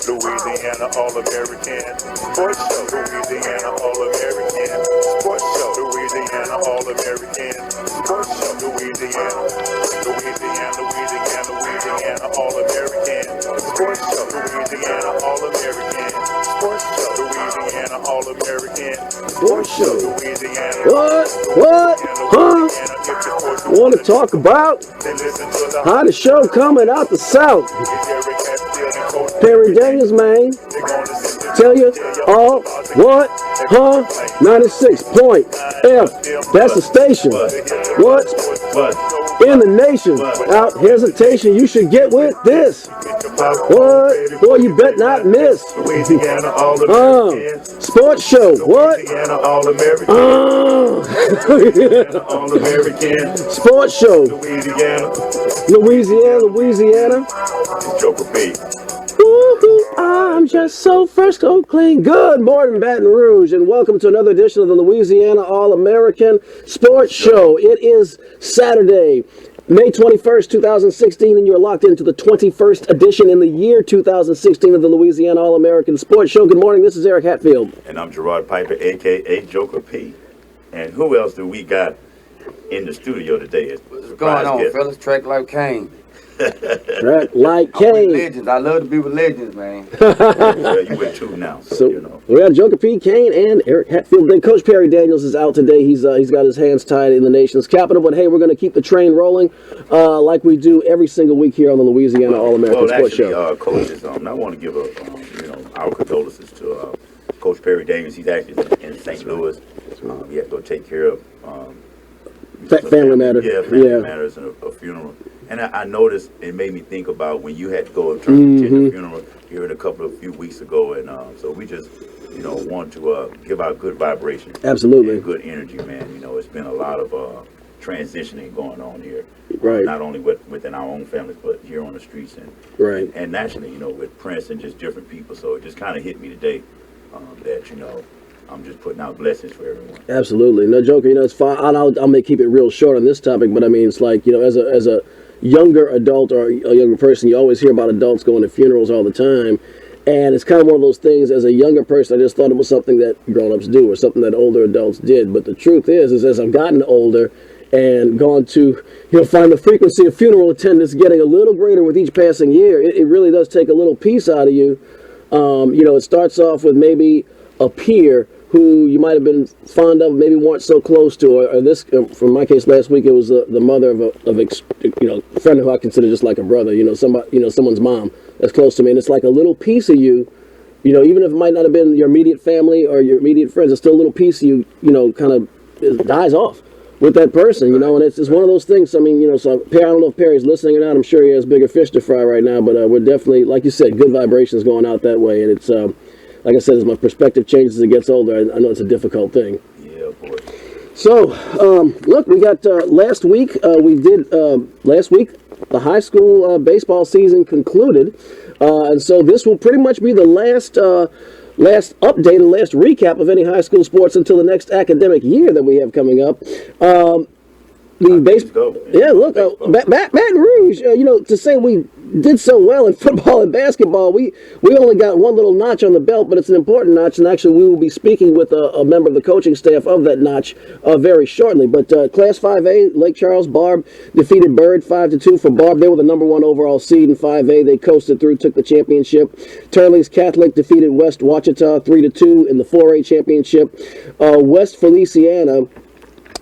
Louisiana All-American Sports Show. Louisiana All-American Sports Show. Louisiana All-American Sports Show. Louisiana All-American Sports Show. Louisiana All-American Sports Show. Louisiana All-American Sports Show. Louisiana. What? Huh? Want to talk about hottest show coming out the South? Perry Daniels, man. Tell you all what? Huh? 96.F. That's the station. What? In the nation. Without hesitation, you should get with this. What? Boy, you bet not miss. Sports show. What? Sports show. Louisiana. I'm just so fresh, so clean. Good morning, Baton Rouge, and welcome to another edition of the Louisiana All-American Sports Show. It is Saturday, May 21st, 2016, and you're locked into the 21st edition in the year 2016 of the Louisiana All-American Sports Show. Good morning, this is Eric Hatfield. And I'm Gerard Piper, a.k.a. Joker P. And who else do we got in the studio today? What's going on, fellas? Track like Kane. Track like Kane. Legends. I love to be with legends, man. Well, you with two now, so you know. We got Joker P. Kane and Eric Hatfield. Then Coach Perry Daniels is out today. He's got his hands tied in the nation's capital. But hey, we're going to keep the train rolling like we do every single week here on the Louisiana All-American Sports Show. Coaches, I want to give our condolences to Coach Perry Daniels. He's actually in St. Louis. He had to go take care of family matters. Yeah, family matters and a funeral. And I noticed it made me think about when you had to go and attend the funeral here in a few weeks ago, and so we just want to give out good vibration, absolutely, and good energy, man. It's been a lot of transitioning going on here, right? Not only within our own families, but here on the streets and and nationally, with Prince and just different people. So it just kind of hit me today that I'm just putting out blessings for everyone. Absolutely, no Joker. It's fine. I may keep it real short on this topic, but I mean, it's like as a younger adult or a younger person, you always hear about adults going to funerals all the time, and it's kind of one of those things. As a younger person, I just thought it was something that grown-ups do or something that older adults did. But the truth is as I've gotten older and gone to find the frequency of funeral attendance getting a little greater with each passing year, it really does take a little piece out of you. It starts off with maybe a peer who you might have been fond of, maybe weren't so close to, or this, from my case last week, it was the mother of a friend who I consider just like a brother, someone's mom that's close to me, and it's like a little piece of you, even if it might not have been your immediate family or your immediate friends, it's still a little piece of you, kind of dies off with that person, and it's one of those things. I mean, so I don't know if Perry's listening or not. I'm sure he has bigger fish to fry right now, but we're definitely, like you said, good vibrations going out that way, and it's like I said, as my perspective changes as it gets older, I know it's a difficult thing. Yeah, boy. So, look, we got last week, the high school baseball season concluded. And so this will pretty much be the last update and last recap of any high school sports until the next academic year that we have coming up. Baton Rouge, to say we did so well in football and basketball, we only got one little notch on the belt, but it's an important notch, and actually we will be speaking with a member of the coaching staff of that notch very shortly. But Class 5A, Lake Charles, Barb defeated Byrd 5-2 for Barb. They were the number one overall seed in 5A. They coasted through, took the championship. Turley's Catholic defeated West Ouachita 3-2 in the 4A championship. West Feliciana,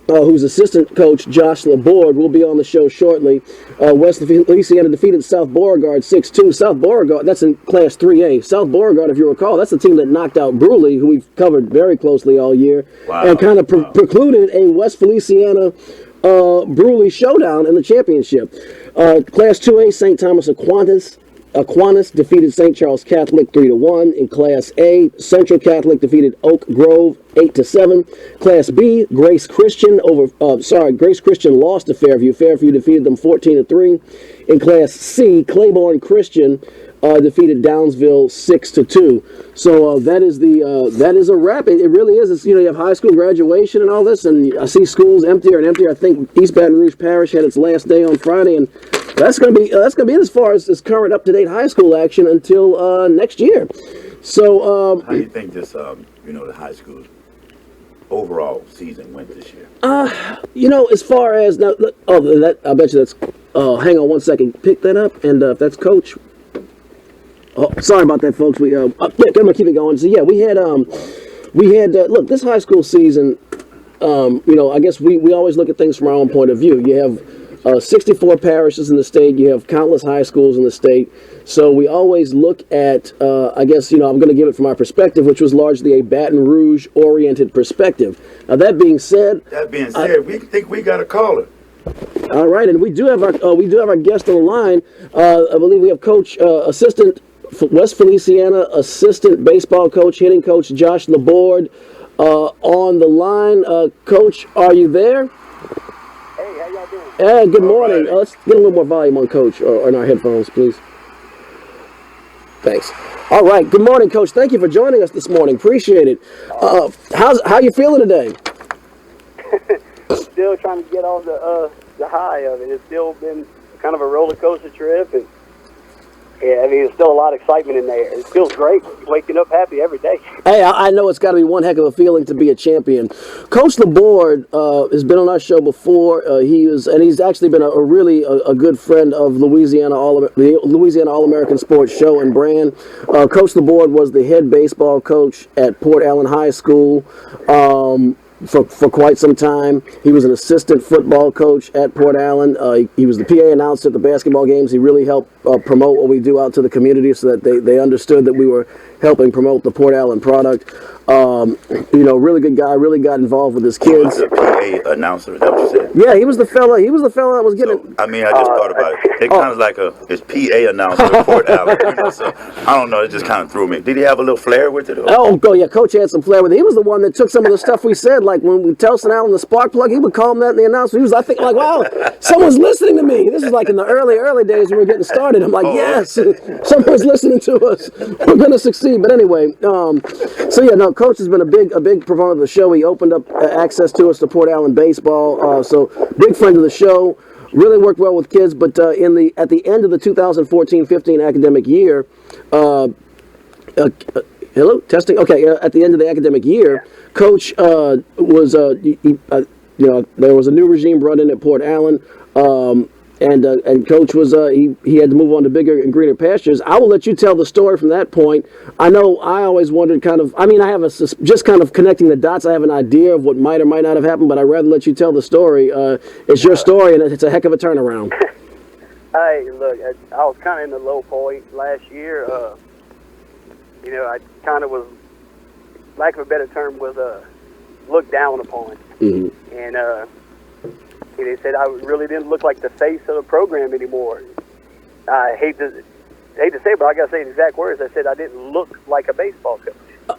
whose assistant coach, Josh LaBorde, will be on the show shortly. West Feliciana defeated South Beauregard 6-2. South Beauregard, that's in Class 3A. South Beauregard, if you recall, that's the team that knocked out Bruley, who we've covered very closely all year, and kind of precluded a West Feliciana Bruley showdown in the championship. Class 2A, St. Thomas Aquinas defeated St. Charles Catholic 3-1. In Class A, Central Catholic defeated Oak Grove 8-7. Class B, Grace Christian lost to Fairview. Fairview defeated them 14-3. In Class C, Claiborne Christian defeated Downsville 6-2. So that is a wrap. It really is. It's, you have high school graduation and all this, and I see schools emptier and emptier. I think East Baton Rouge Parish had its last day on Friday, and That's gonna be it as far as current up to date high school action until next year. So how do you think this the high school overall season went this year? As far as now, I bet you that's. Hang on one second. Pick that up, and if that's Coach. Oh, sorry about that, folks. We I'm gonna keep it going. So yeah, we had look, this high school season. I guess we always look at things from our own point of view. You have 64 parishes in the state. You have countless high schools in the state. So we always look at, I guess, I'm going to give it from our perspective, which was largely a Baton Rouge-oriented perspective. Now, that being said, we think we got a caller. All right, and we do have our guest on the line. I believe we have Coach, assistant West Feliciana, assistant baseball coach, hitting coach Josh LaBorde on the line. Coach, are you there? Hey, how y'all doing? Hey, good morning. Let's get a little more volume on Coach on our headphones, please. Thanks. All right. Good morning, Coach. Thank you for joining us this morning. Appreciate it. How you feeling today? Still trying to get on the high of it. It's still been kind of a roller coaster trip, and yeah, I mean, there's still a lot of excitement in there. It feels great waking up happy every day. Hey, I know it's got to be one heck of a feeling to be a champion. Coach LaBorde has been on our show before. He's actually been a really good friend of the Louisiana All-American Sports Show and brand. Coach LaBorde was the head baseball coach at Port Allen High School. For quite some time. He was an assistant football coach at Port Allen. He was the PA announcer at the basketball games. He really helped promote what we do out to the community so that they understood that we were helping promote the Port Allen product. Really good guy, really got involved with his kids. The PA announcer, is that what you said? Yeah, he was the fella that was getting... So, I just thought about it. It kind of like it's PA announcer at Port Allen. So, I don't know, it just kind of threw me. Did he have a little flair with it? Yeah, Coach had some flair with it. He was the one that took some of the stuff we said, like when we Telson Allen the spark plug, he would call him that in the announcement. He was, I think, like, wow, someone's listening to me. This is like in the early days when we were getting started. I'm like, yes, someone's listening to us. We're going to succeed. But anyway, Coach has been a big proponent of the show. He opened up access to us to Port Allen baseball. So big friend of the show. Really worked well with kids. But at the end of the 2014-15 academic year, hello, testing. Okay, at the end of the academic year, Coach was there was a new regime brought in at Port Allen. And Coach was he had to move on to bigger and greener pastures. I will let you tell the story from that point. I know I always wondered I have just kind of connecting the dots. I have an idea of what might or might not have happened, but I'd rather let you tell the story. It's your story, and it's a heck of a turnaround. Hey, look, I was kind of in the low point last year. I kind of was, lack of a better term, was looked down upon. Mm-hmm. And they said I really didn't look like the face of the program anymore. I hate to say it, but I got to say the exact words. I said I didn't look like a baseball coach.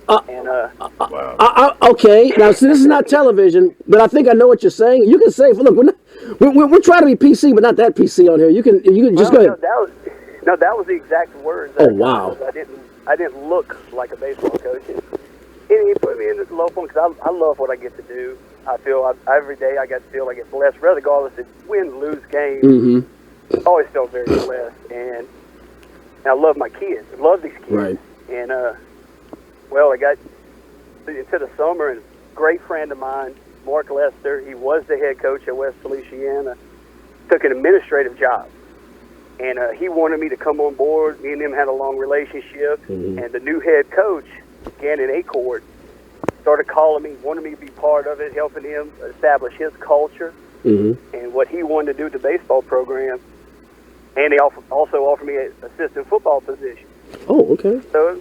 Wow. Okay, now see, this is not television, but I think I know what you're saying. You can say, look, we're trying to be PC, but not that PC on here. You can just go ahead. That was the exact words. Oh wow. I didn't look like a baseball coach. And he put me in this low point because I love what I get to do. I feel every day I feel I get blessed, regardless of win, lose, game. Mm-hmm. Always felt very blessed, and I love my kids. I love these kids. Right. And I got into the summer, and a great friend of mine, Mark Lester, he was the head coach at West Feliciana, took an administrative job, and he wanted me to come on board. Me and him had a long relationship, mm-hmm. and the new head coach, Gannon Acord, started calling me, wanted me to be part of it, helping him establish his culture, mm-hmm. and what he wanted to do with the baseball program. And he also offered me an assistant football position. Oh, okay. So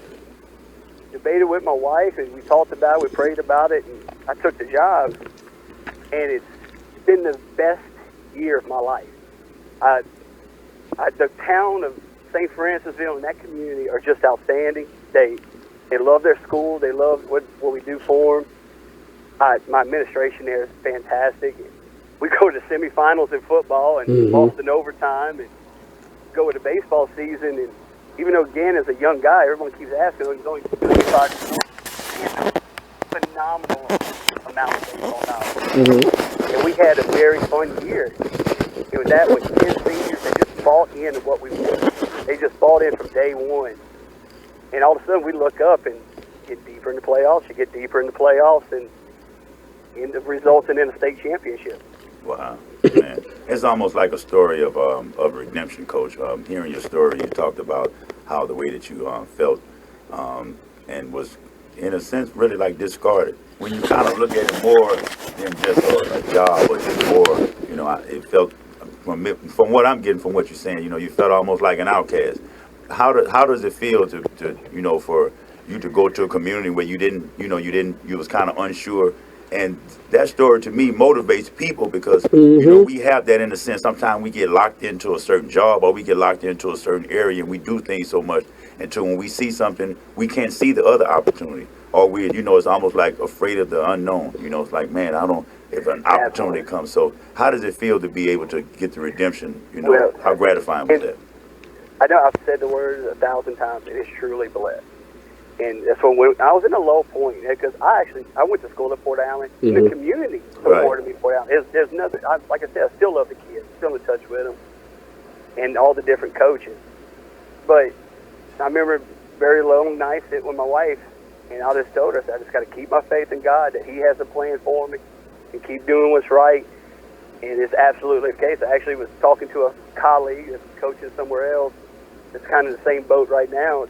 debated with my wife, and we talked about it, we prayed about it, and I took the job. And it's been the best year of my life. The town of St. Francisville and that community are just outstanding. They love their school. They love what we do for them. My administration there is fantastic. We go to semifinals in football and mm-hmm. lost in overtime, and go to baseball season. And even though Gannon's a young guy, everyone keeps asking him, he's only 25. Phenomenal amount of baseball knowledge. Mm-hmm. And we had a very fun year. It was that with 10 seniors. They just bought into what we wanted. They just bought in from day one. And all of a sudden we look up and get deeper in the playoffs. You get deeper in the playoffs and end up resulting in a state championship. Wow, man. It's almost like a story of redemption, Coach. Hearing your story, you talked about how the way that you felt and was, in a sense, really like discarded. When you kind of look at it more than just a job, or just more, you know, it felt, from what I'm getting from what you're saying, you know, you felt almost like an outcast. How does it feel to you know, for you to go to a community where you was kind of unsure? And that story to me motivates people because you know, we have that in a sense. Sometimes we get locked into a certain job or we get locked into a certain area and we do things so much until when we see something, we can't see the other opportunity. Or we, you know, it's almost like afraid of the unknown. You know, it's like, man, if an opportunity comes. So how does it feel to be able to get the redemption? You know, Well, how gratifying was that? I know I've said the word 1,000 times. It is truly blessed. And that's when I was in a low point because I went to school at Port Allen. The community supported me at Port Allen. There's nothing. Like I said, I still love the kids. Still in touch with them, and all the different coaches. But I remember very long night sitting with my wife, and I just told her, I just got to keep my faith in God that He has a plan for me, and keep doing what's right. And it's absolutely the case. I actually was talking to a colleague that's coaching somewhere else that's kind of the same boat right now.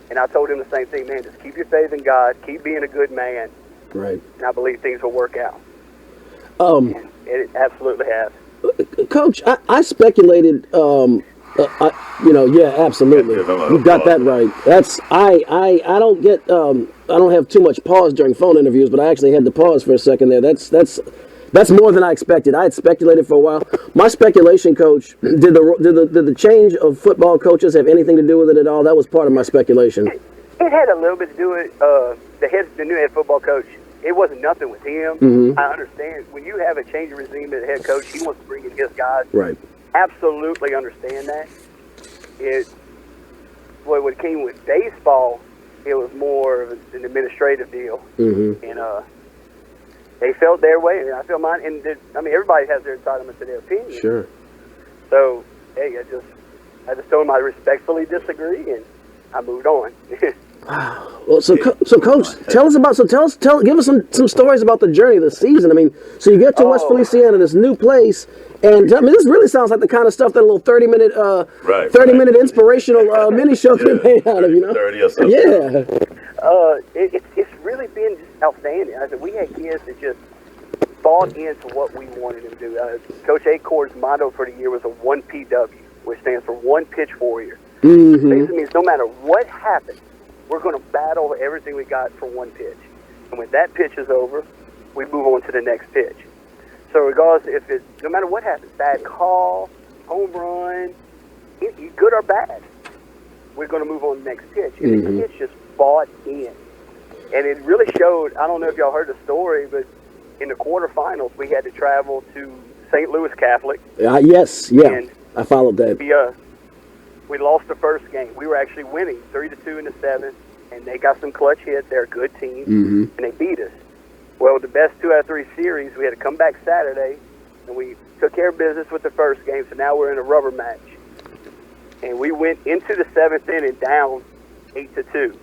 And I told him the same thing, man, just keep your faith in God, keep being a good man. Right. And I believe things will work out. And it absolutely has. Coach, I speculated, you know, yeah, absolutely. You got that right. That's, I don't get, I don't have too much pause during phone interviews, but I actually had to pause for a second there. That's more than I expected. I had speculated for a while. My speculation, Coach, did the change of football coaches have anything to do with it at all? That was part of my speculation. It had a little bit to do with the new head football coach. It wasn't nothing with him. I understand. When you have a change of regime as head coach, he wants to bring in his guys. Right. Absolutely understand that. When it came with baseball, it was more of an administrative deal. And they felt their way, and I feel mine. And everybody has their entitlement to their opinion. Sure. So, hey, I just told them I respectfully disagree, and I moved on. Well, so Coach, give us some stories about the journey of the season. I mean, so you get to West Feliciana, this new place, and I mean, this really sounds like the kind of stuff that a little 30-minute inspirational mini show can be made out of, you know? 30 or something. Yeah. It's really been just outstanding. I said we had kids that just bought into what we wanted them to do. Coach Acorn's motto for the year was a 1PW, which stands for one pitch warrior. Basically means no matter what happens, we're going to battle everything we got for one pitch. And when that pitch is over, we move on to the next pitch. So regardless, no matter what happens, bad call, home run, good or bad, we're going to move on to the next pitch. And the kids just bought in. And it really showed, I don't know if y'all heard the story, but in the quarterfinals, we had to travel to St. Louis Catholic. Yes, yeah, And I followed that. We lost the first game. We were actually winning 3-2 in the seventh, and they got some clutch hits. They're a good team, and they beat us. Well, the best 2 out of 3 series, we had to come back Saturday, and we took care of business with the first game, so now we're in a rubber match. And we went into the 7th inning down 8-2.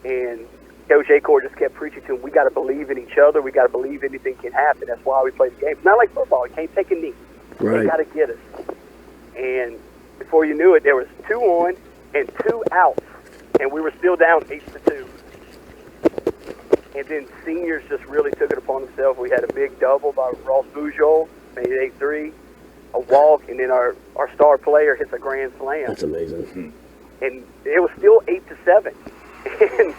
And Coach Acorn just kept preaching to him, we got to believe in each other. We got to believe anything can happen. That's why we play the game. It's not like football. You can't take a knee. Right. They got to get us. And before you knew it, there was 2 on and 2 outs, and we were still down 8-2. And then seniors just really took it upon themselves. We had a big double by Ross Boujol, made it 8-3, a walk, and then our star player hits a grand slam. That's amazing. And it was still 8-7. And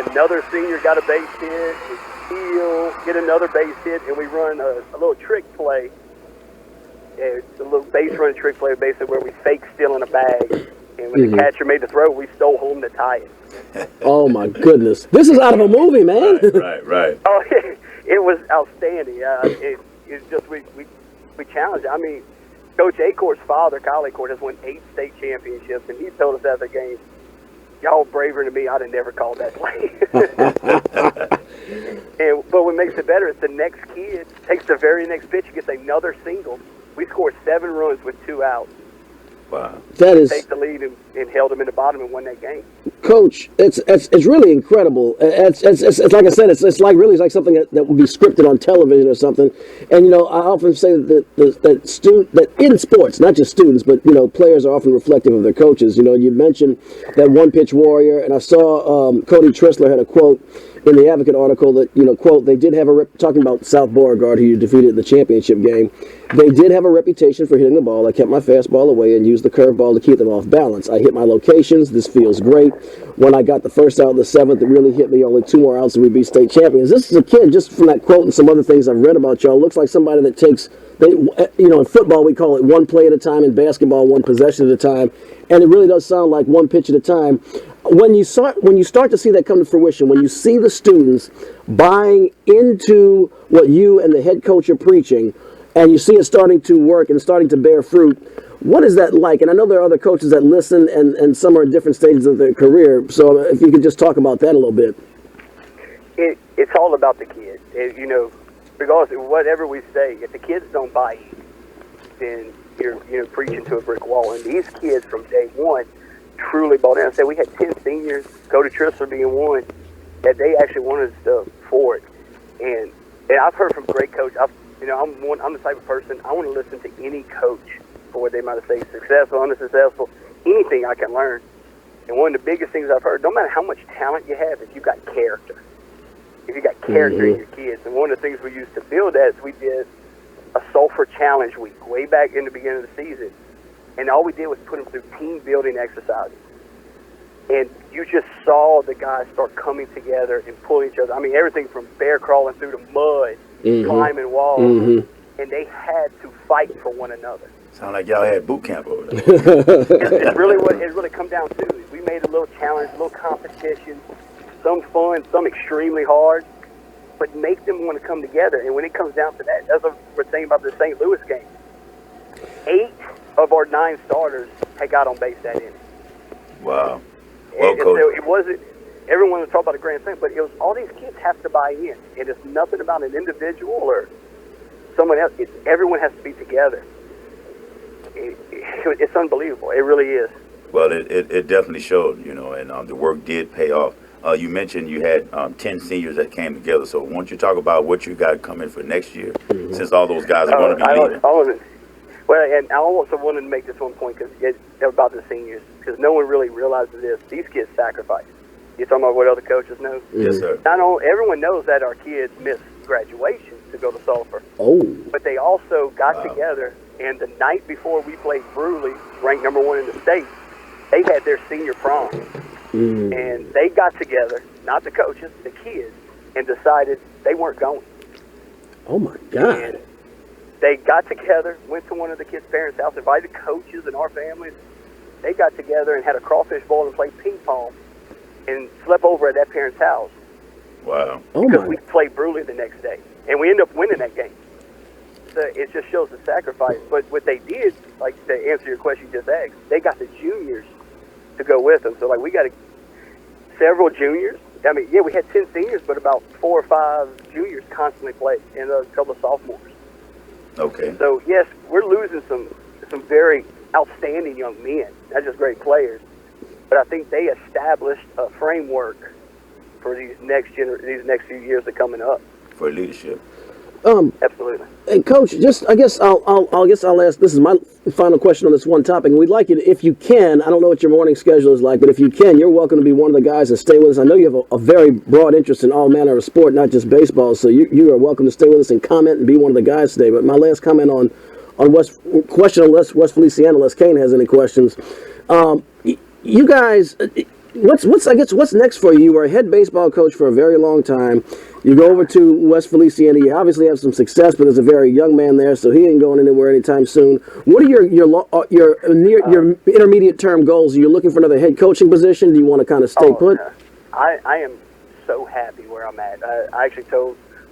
another senior got a base hit, we steal, get another base hit, and we run a little trick play. It's a little base run trick play, basically where we fake stealing a bag. And when the catcher made the throw, we stole home to tie it. Oh my goodness, this is out of a movie, man. Right. Oh, it was outstanding. It's just we challenged. I mean, Coach Acorn's father, Kyle Acorn, has won 8 state championships, and he told us after the game, y'all braver than me. I'd have never called that play. But what makes it better is the next kid takes the very next pitch and gets another single, We scored 7 runs with 2 outs. Wow. That is, Take the lead and held them in the bottom and won that game. Coach. It's really incredible. It's like I said. It's like something that would be scripted on television or something. And I often say that in sports, not just students, but players are often reflective of their coaches. You mentioned that one pitch warrior, and I saw Cody Trissler had a quote in the Advocate article that quote, they did have talking about South Beauregard, who you defeated in the championship game. They did have a reputation for hitting the ball. I kept my fastball away and used the curveball to keep them off balance. I hit my locations. This feels great. When I got the first out of the 7th, it really hit me. Only 2 more outs and we'd be state champions. This is a kid, just from that quote and some other things I've read about y'all, looks like somebody that takes, in football we call it one play at a time, in basketball one possession at a time, and it really does sound like one pitch at a time. When you start to see that come to fruition, when you see the students buying into what you and the head coach are preaching, and you see it starting to work and starting to bear fruit, what is that like? And I know there are other coaches that listen, and some are in different stages of their career. So if you could just talk about that a little bit. It's all about the kids. Regardless of whatever we say, if the kids don't buy in, then you're preaching to a brick wall. And these kids from day one truly bought in. I said we had 10 seniors, Cody Trissler being one, that they actually wanted stuff for it. And I've heard from great coaches. I'm the type of person, I want to listen to any coach for what they might have said, successful, unsuccessful, anything I can learn. And one of the biggest things I've heard, no matter how much talent you have, if you've got character. If you got character in your kids. And one of the things we used to build that is we did a sulfur challenge week way back in the beginning of the season. And all we did was put them through team building exercises. And you just saw the guys start coming together and pulling each other. I mean, everything from bear crawling through the mud, climbing walls, and they had to fight for one another. Sound like y'all had boot camp over there. It's really what it really come down to. We made a little challenge, a little competition, some fun, some extremely hard, but make them want to come together. And when it comes down to that, that's what we're saying about the St. Louis game. 8 of our 9 starters had got on base that inning. Wow. Well, Coach. So it wasn't, everyone was talking about a grand slam, but it was all these kids have to buy in. And it's nothing about an individual or someone else. Everyone has to be together. It's unbelievable. It really is. Well, it definitely showed, and the work did pay off. You mentioned you had 10 seniors that came together. So why don't you talk about what you got coming for next year, since all those guys are going to be leaving? And I also wanted to make this one point about the seniors, because no one really realizes this. These kids sacrifice. You're talking about what other coaches know? Yes, sir. Everyone knows that our kids miss graduation to go to Sulphur. Oh. But they also got together, and the night before we played Bruley, ranked number 1 in the state, they had their senior prom. And they got together, not the coaches, the kids, and decided they weren't going. Oh, my God. And they got together, went to one of the kids' parents' house, invited coaches and our families. They got together and had a crawfish bowl and played ping pong and slept over at that parent's house. Wow. Oh, because my. we played Bruley the next day. And we ended up winning that game. So it just shows the sacrifice. But what they did, like to answer your question you just asked, they got the juniors to go with them. So, like, we got several juniors. I mean, yeah, we had 10 seniors, but about 4 or 5 juniors constantly played, and a couple of sophomores. Okay. So, yes, we're losing some very outstanding young men, not just great players. But I think they established a framework for these next few years that are coming up. For leadership. Absolutely. And Coach, I guess I'll ask. This is my final question on this one topic. And we'd like you to, if you can, I don't know what your morning schedule is like, but if you can, you're welcome to be one of the guys and stay with us. I know you have a very broad interest in all manner of sport, not just baseball. So you are welcome to stay with us and comment and be one of the guys today. But my last comment on West Feliciana, unless Kane has any questions. You guys, what's next for you? You were a head baseball coach for a very long time. You go over to West Feliciana. You obviously have some success, but there's a very young man there, so he ain't going anywhere anytime soon. What are your intermediate term goals? Are you looking for another head coaching position? Do you want to kind of stay put? I am so happy where I'm at. I actually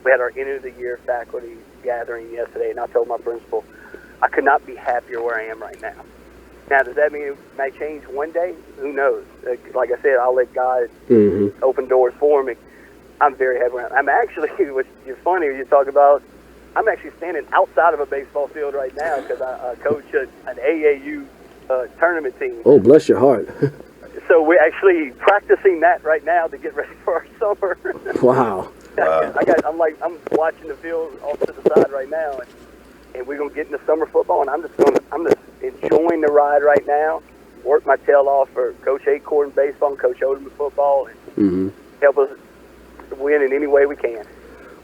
we had our end of the year faculty gathering yesterday, and I told my principal I could not be happier where I am right now. Now, does that mean it may change one day? Who knows? Like I said, I'll let God open doors for me. I'm very happy. I'm actually, which is funny, you talk about I'm actually standing outside of a baseball field right now because I coach an AAU tournament team. Oh, bless your heart. So we're actually practicing that right now to get ready for our summer. Wow. I'm watching the field off to the side right now, and we're gonna get into summer football, and I'm just enjoying the ride right now. Work my tail off for Coach Acorn baseball and Coach Odom in football, and help us win in any way we can.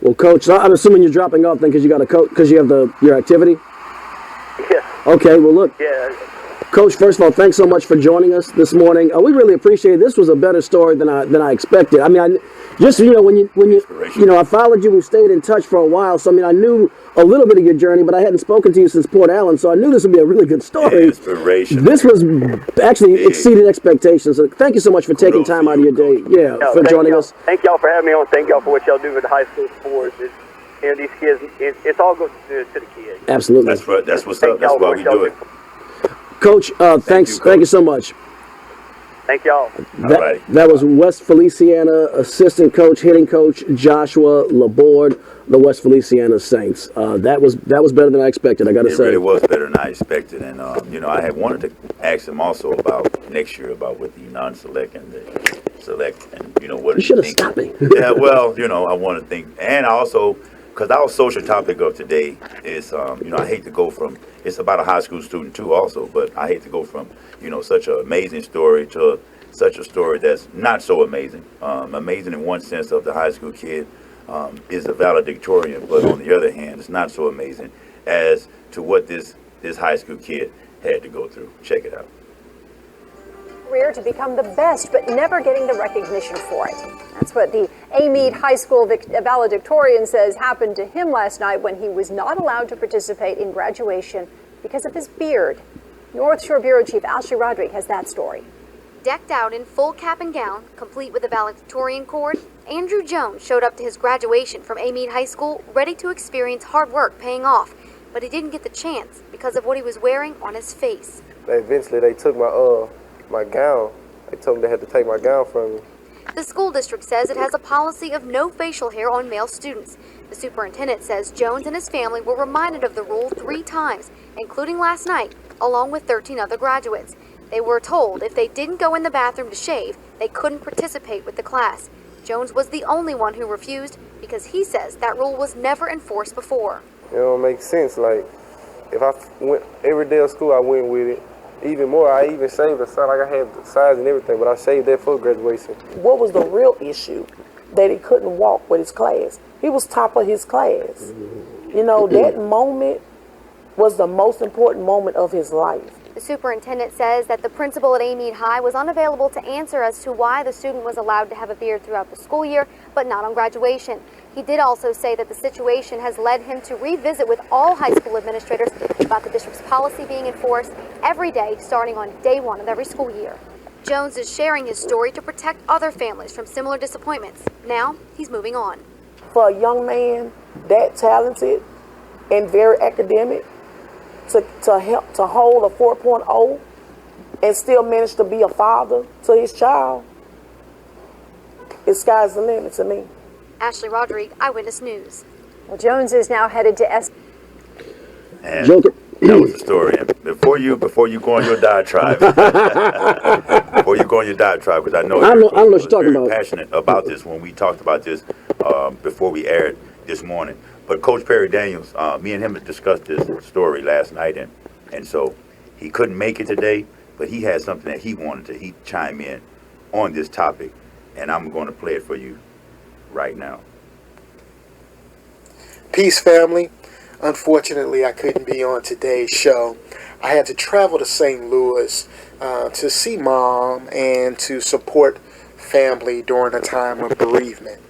Well, Coach, I'm assuming you're dropping off then because you got because you have your activity. Yeah. Okay. Well, look. Yeah. Coach, first of all, thanks so much for joining us this morning. We really appreciate it. This was a better story than I expected. I mean, when I followed you, we stayed in touch for a while. So I mean, I knew a little bit of your journey, but I hadn't spoken to you since Port Allen, so I knew this would be a really good story. Inspiration. This was actually exceeded expectations. So thank you so much for taking time out of your day. Yeah, for joining us. Thank y'all for having me on. Thank y'all for what y'all do with the high school sports. These kids, it's all goes to the kids. Absolutely. That's what's up. That's why we do it. Coach, thanks. Thank you so much. Thank y'all. That was West Feliciana assistant coach, hitting coach Joshua LaBorde, the West Feliciana Saints. That was better than I expected. I got to say, it really was better than I expected. And I had wanted to ask him also about next year about with the non-select and the select, and what you should have stopped me. Yeah, well, I want to think, and also because our social topic of today is, I hate to go from. It's about a high school student too, also, but I hate to go from, such an amazing story to such a story that's not so amazing. Amazing in one sense of the high school kid is a valedictorian, but on the other hand, it's not so amazing as to what this high school kid had to go through. Check it out. Career to become the best, but never getting the recognition for it. That's what the Amite High School valedictorian says happened to him last night when he was not allowed to participate in graduation because of his beard. North Shore Bureau Chief Ashley Roderick has that story. Decked out in full cap and gown, complete with a valedictorian cord, Andrew Jones showed up to his graduation from Amite High School ready to experience hard work paying off, but he didn't get the chance because of what he was wearing on his face. Eventually they took my gown. They told me they had to take my gown from me. The school district says it has a policy of no facial hair on male students. The superintendent says Jones and his family were reminded of the rule 3 times, including last night, along with 13 other graduates. They were told if they didn't go in the bathroom to shave, they couldn't participate with the class. Jones was the only one who refused because he says that rule was never enforced before. It don't make sense. Like, if I went every day of school, I went with it. Even more, I even shaved the side. Like, I had the size and everything, but I shaved that for graduation. What was the real issue? That he couldn't walk with his class. He was top of his class. That moment was the most important moment of his life. The superintendent says that the principal at Amite High was unavailable to answer as to why the student was allowed to have a beard throughout the school year, but not on graduation. He did also say that the situation has led him to revisit with all high school administrators about the district's policy being enforced every day, starting on day 1 of every school year. Jones is sharing his story to protect other families from similar disappointments. Now, he's moving on. For a young man that talented and very academic, to hold a 4.0 and still manage to be a father to his child, sky's the limit to me. Ashley Roderick, Eyewitness News. Well, Jones is now headed to And Joker. That was the story. And before you go on your diatribe, because I know you're very passionate about this when we talked about this before we aired this morning. But Coach Perry Daniels, me and him had discussed this story last night, and so he couldn't make it today, but he had something that he wanted to chime in on this topic, and I'm going to play it for you right now. Peace, family. Unfortunately, I couldn't be on today's show. I had to travel to St. Louis to see Mom and to support family during a time of bereavement.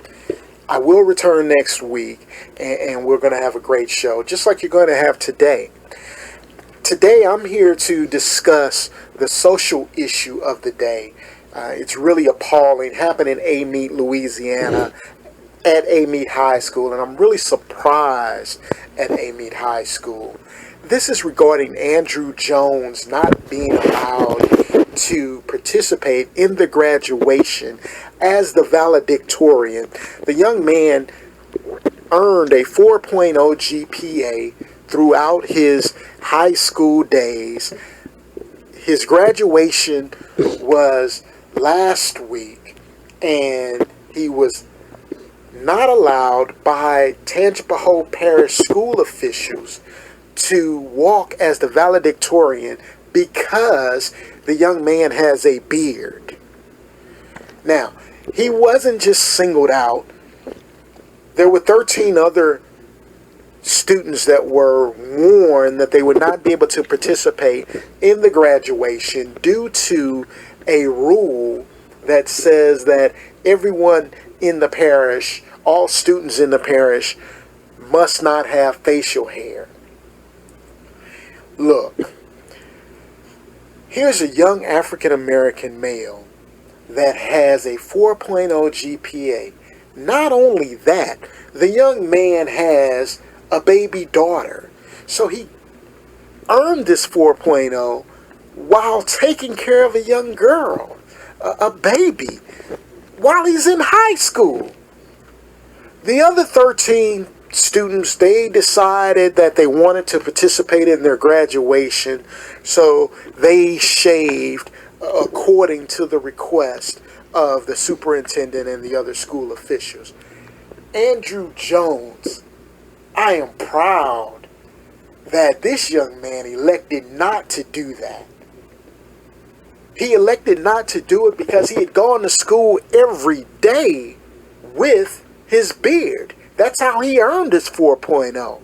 I will return next week, and we're going to have a great show, just like you're going to have today. Today, I'm here to discuss the social issue of the day. It's really appalling. It happened in Amite, Louisiana, at Amite High School, and I'm really surprised at Amite High School. This is regarding Andrew Jones not being allowed to participate in the graduation as the valedictorian. The young man earned a 4.0 GPA throughout his high school days. His graduation was last week, and he was not allowed by Tangipahoa Parish school officials to walk as the valedictorian because the young man has a beard. Now, he wasn't just singled out. There were 13 other students that were warned that they would not be able to participate in the graduation due to a rule that says that everyone in the parish, all students in the parish, must not have facial hair. Look, here's a young African American male that has a 4.0 GPA. Not only that, the young man has a baby daughter. So he earned this 4.0 while taking care of a young girl, a baby, while he's in high school. The other 13 students, they decided that they wanted to participate in their graduation, so they shaved according to the request of the superintendent and the other school officials. Andrew Jones, I am proud that this young man elected not to do that. He elected not to do it because he had gone to school every day with his beard. That's how he earned his 4.0.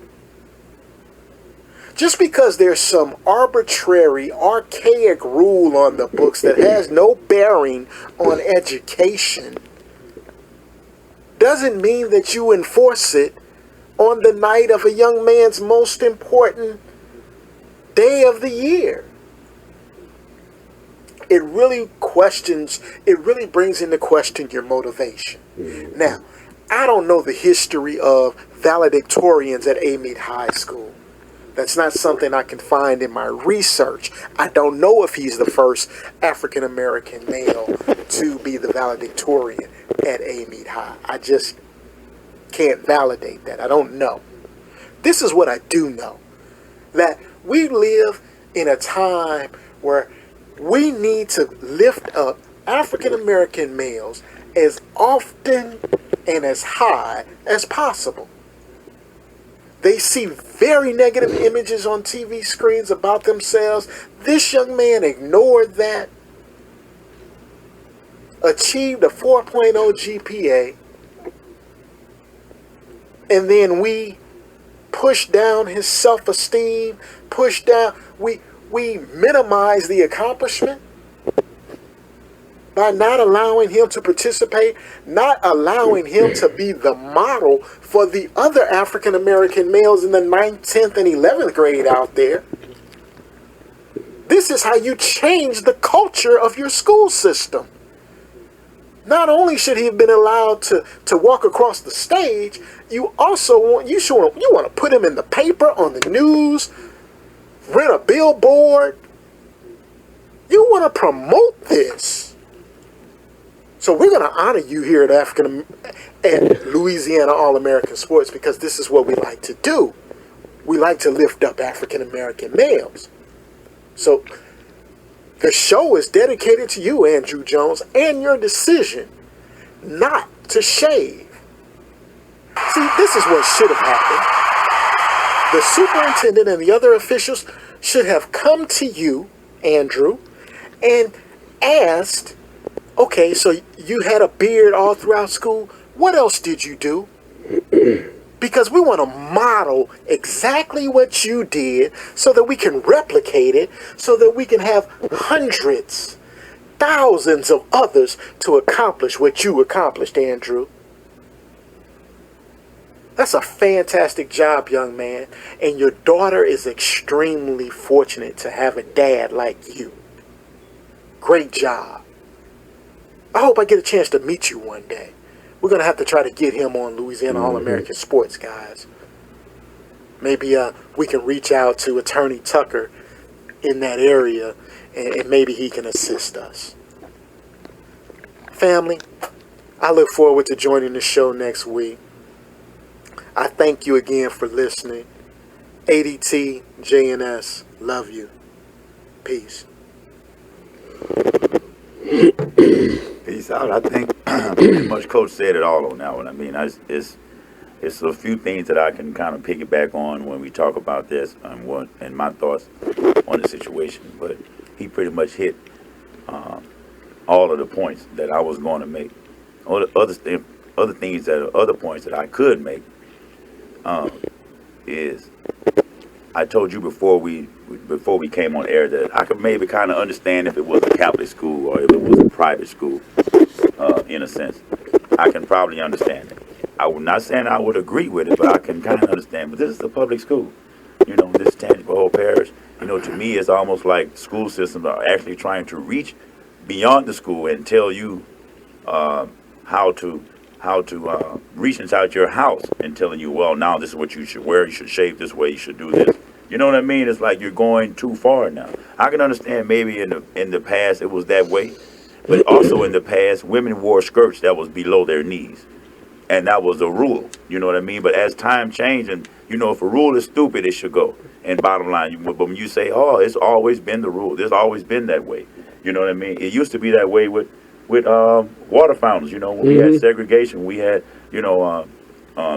Just because there's some arbitrary, archaic rule on the books that has no bearing on education doesn't mean that you enforce it on the night of a young man's most important day of the year. It really brings into question your motivation. Now, I don't know the history of valedictorians at Amite High School. That's not something I can find in my research. I don't know if he's the first African American male to be the valedictorian at Amite High. I just can't validate that. I don't know. This is what I do know. That we live in a time where we need to lift up African American males as often and as high as possible. They see very negative images on TV screens about themselves. This young man ignored that, achieved a 4.0 GPA, and then we push down his self-esteem, we minimize the accomplishment by not allowing him to participate, not allowing him to be the model for the other African American males in the 9th, 10th, and 11th grade out there. This is how you change the culture of your school system. Not only should he have been allowed to walk across the stage, you also want to put him in the paper, on the news, rent a billboard. You want to promote this. So we're going to honor you here at Louisiana All-American Sports because this is what we like to do. We like to lift up African American males. So the show is dedicated to you, Andrew Jones, and your decision not to shave. See, this is what should have happened. The superintendent and the other officials should have come to you, Andrew, and asked, okay, so you had a beard all throughout school. What else did you do? Because we want to model exactly what you did so that we can replicate it, so that we can have hundreds, thousands of others to accomplish what you accomplished, Andrew. That's a fantastic job, young man. And your daughter is extremely fortunate to have a dad like you. Great job. I hope I get a chance to meet you one day. We're going to have to try to get him on Louisiana All-American Sports, guys. Maybe we can reach out to Attorney Tucker in that area, and maybe he can assist us. Family, I look forward to joining the show next week. I thank you again for listening. ADT, JNS, love you. Peace. Peace out. I think pretty much Coach said it all on that one. I mean, it's a few things that I can kind of piggyback on when we talk about this and my thoughts on the situation. But he pretty much hit all of the points that I was going to make. All the other points that I could make is I told you before we came on air that I could maybe kind of understand if it was a Catholic school or if it was a private school, in a sense. I can probably understand it. I'm not saying I would agree with it, but I can kind of understand. But this is a public school. You know, this is tangible whole parish. You know, to me, it's almost like school systems are actually trying to reach beyond the school and tell you how to reach inside your house and telling you, well, now this is what you should wear. You should shave this way. You should do this. You know what I mean? It's like you're going too far now. I can understand maybe in the past it was that way, but also in the past women wore skirts that was below their knees, and that was a rule. You know what I mean? But as time changed, and you know, if a rule is stupid, it should go. And bottom line, but when you say, oh, it's always been the rule. It's always been that way. You know what I mean? It used to be that way with water fountains. You know, when we had segregation, we had, you know,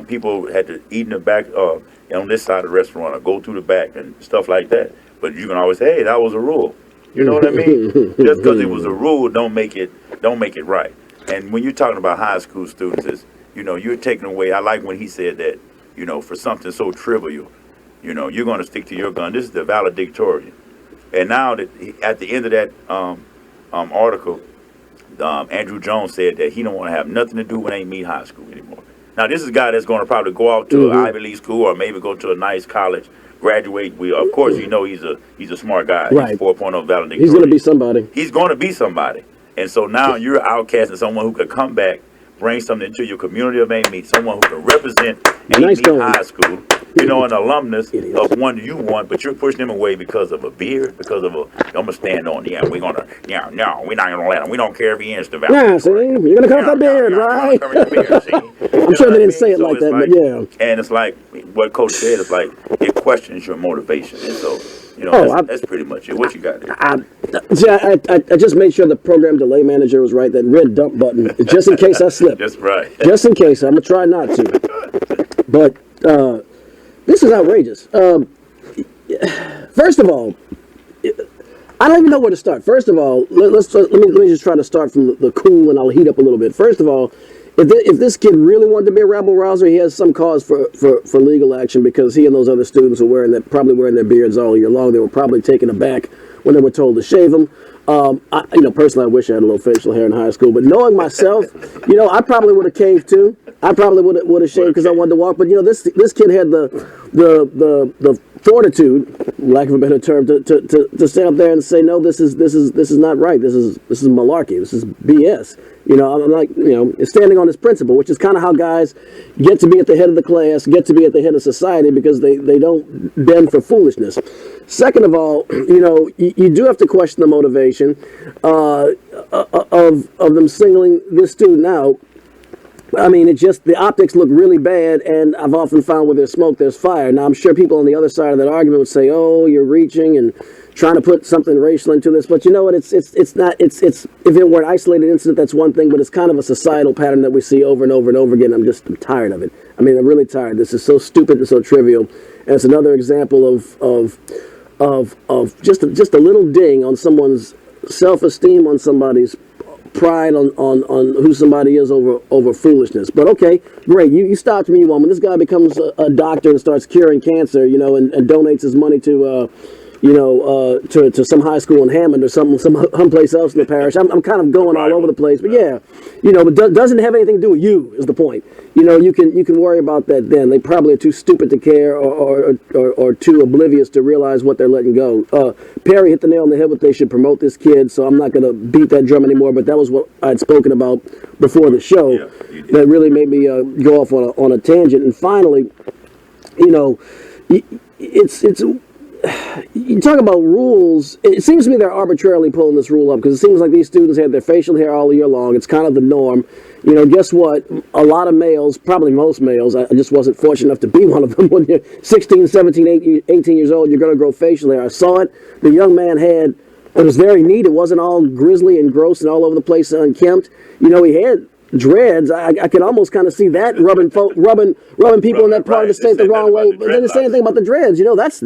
people had to eat in the back on this side of the restaurant or go through the back and stuff like that. But you can always say, hey, that was a rule. You know what I mean? Just because it was a rule don't make it right. And when you're talking about high school students, is, you know, you're taking away. I like when he said that, you know, for something so trivial, you know, you're going to stick to your gun. This is the valedictorian. And now that at the end of that article, Andrew Jones said that he don't want to have nothing to do with Amite High School anymore. Now, this is a guy that's going to probably go out to an Ivy League school or maybe go to a nice college, graduate. Of course, you know he's a smart guy. Right. He's 4.0 valedictorian. He's going to be somebody. He's going to be somebody. And so now you're outcasting someone who could come back, bring something into your community of Amite, someone who can represent Amite High School, you know, an alumnus of one you want, but you're pushing him away because of a beard, because of I'm going to stand on, we're not going to let him. We don't care if he ends the valedictorian. Yeah, see, you're going to cover that beard, right? I'm sure they didn't say it like that, but yeah. And it's like, what Coach said, it's like, it questions your motivation. And so, you know, that's pretty much it. What you got there? I just made sure the program delay manager was right, that red dump button, just in case I slip. That's right. Just in case. I'm going to try not to. But this is outrageous. First of all, I don't even know where to start. First of all, let me just try to start from the cool, and I'll heat up a little bit. First of all, if this kid really wanted to be a rabble rouser, he has some cause for legal action, because he and those other students were probably wearing their beards all year long. They were probably taken aback when they were told to shave them. Personally, I wish I had a little facial hair in high school, but knowing myself, you know, I probably would have caved too. I probably would have shaved because I wanted to walk. But you know, this kid had the fortitude, lack of a better term, to stand up there and say, no, this is not right. This is malarkey. This is BS. You know, I'm like, you know, it's standing on this principle, which is kind of how guys get to be at the head of the class, get to be at the head of society, because they don't bend for foolishness. Second of all, you know, you do have to question the motivation of them singling this student out. I mean, it just, the optics look really bad, and I've often found where there's smoke, there's fire. Now, I'm sure people on the other side of that argument would say, oh, you're reaching and trying to put something racial into this, but you know what, it's not, if it were an isolated incident, that's one thing, but it's kind of a societal pattern that we see over and over and over again. I'm tired of it. I mean, I'm really tired. This is so stupid and so trivial, and it's another example of just a little ding on someone's self-esteem, on somebody's pride, on who somebody is over foolishness. But okay, great, you stopped me, woman. This guy becomes a doctor and starts curing cancer, you know, and donates his money to to some high school in Hammond or someplace else in the parish. I'm kind of going all over the place, but yeah, you know, but doesn't have anything to do with you is the point. You know, you can worry about that then. They probably are too stupid to care or too oblivious to realize what they're letting go. Perry hit the nail on the head with they should promote this kid, so I'm not going to beat that drum anymore, but that was what I'd spoken about before the show. Yeah, that really made me go off on a tangent. And finally, you know, it's you talk about rules. It seems to me they're arbitrarily pulling this rule up, because it seems like these students had their facial hair all year long. It's kind of the norm. You know, guess what? A lot of males, probably most males, I just wasn't fortunate enough to be one of them. When you're 16, 17, 18 years old, you're going to grow facial hair. I saw it. The young man had, it was very neat. It wasn't all grisly and gross and all over the place unkempt. You know, he had dreads. I could almost kind of see that rubbing people in that part of the state the wrong way. But then they say anything about the dreads. You know, that's